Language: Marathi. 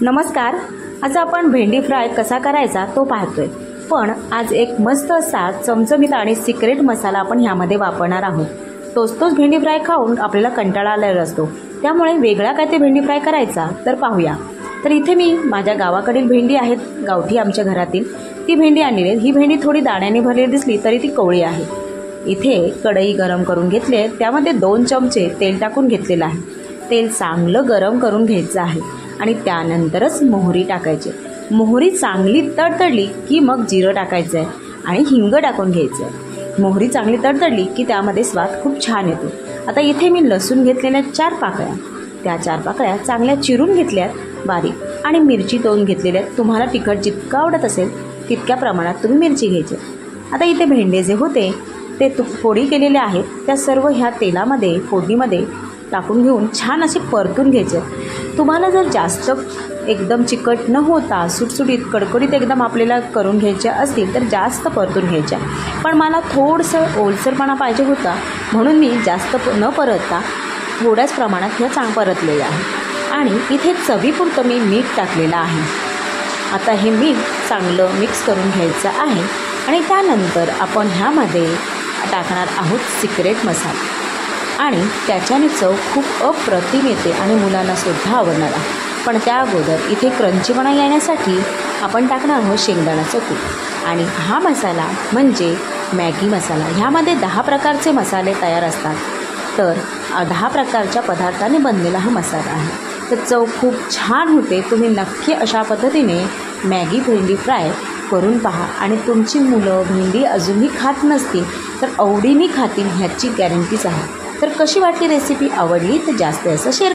नमस्कार. आज आपण भेंडी फ्राय कसा करायचा तो पाहतोय. पण आज एक मस्त असा चमचमीत आणि सिक्रेट मसाला आपण ह्यामध्ये वापरणार आहोत. तोच भेंडी फ्राय खाऊन आपल्याला कंटाळा आलेला असतो, त्यामुळे वेगळा काय ते भेंडी फ्राय करायचा तर पाहूया. तर इथे मी माझ्या गावाकडील भेंडी आहेत, गावठी आमच्या घरातील ती भेंडी आणलेली आहे. ही भेंडी थोडी दाण्याने भरलेली दिसली तरी ती कोवळी आहे. इथे कढई गरम करून घेतली आहे, त्यामध्ये 2 चमचे तेल टाकून घेतलेलं आहे. तेल चांगलं गरम करून घ्यायचं आहे आणि त्यानंतरच मोहरी टाकायची. मोहरी चांगली तडतडली की मग जिरं टाकायचं आहे आणि हिंग टाकून घ्यायचं आहे. मोहरी चांगली तडतडली की त्यामध्ये स्वाद खूप छान येतो. आता इथे मी लसूण घेतलेल्या 4 पाकळ्या, त्या 4 पाकळ्या चांगल्या चिरून घेतल्यात बारीक आणि मिरची 2 घेतलेल्या. तुम्हाला तिखट जितकं आवडत असेल तितक्या प्रमाणात तुम्ही मिरची घ्यायची. आता इथे भेंडे जे होते ते फोडी केलेले आहेत, त्या सर्व ह्या तेलामध्ये फोडणीमध्ये टाकून घेऊन छान असे परतून घ्यायचे. तुम्हाला जर जास्त एकदम चिकट न होता सुटसुटीत कडकडीत एकदम आपल्याला करून घ्यायच्या असतील तर जास्त परतून घ्यायच्या, पण मला थोडंसं ओलसरपणा पाहिजे होता म्हणून मी जास्त न परतता थोड्याच प्रमाणात ह्या परतलेल्या आहे. आणि इथे चवीपुरतं मी मीठ टाकलेलं आहे. आता हे मीठ चांगलं मिक्स करून घ्यायचं आहे आणि त्यानंतर आपण ह्यामध्ये टाकणार आहोत सिक्रेट मसाला आणि त्याच्याने चव खूप अप्रतिम येते आणि मुलांना सुद्धा आवडणार आहे. पण त्या अगोदर इथे क्रंचीपणा येण्यासाठी आपण टाकणार आहोत शेंगदाण्याचं कूट. आणि हा मसाला म्हणजे मॅगी मसाला. ह्यामध्ये 10 प्रकारचे मसाले तयार असतात, तर 10 प्रकारच्या पदार्थाने बनलेला हा मसाला आहे. तर चव खूप छान होते. तुम्ही नक्की अशा पद्धतीने मॅगी भेंडी फ्राय करून पहा आणि तुमची मुलं भेंडी अजूनही खात नसतील तर आवडीने खातील ह्याची गॅरंटीच आहे. तर कशी वाटली रेसिपी? आवडली तर जास्त असं शेअर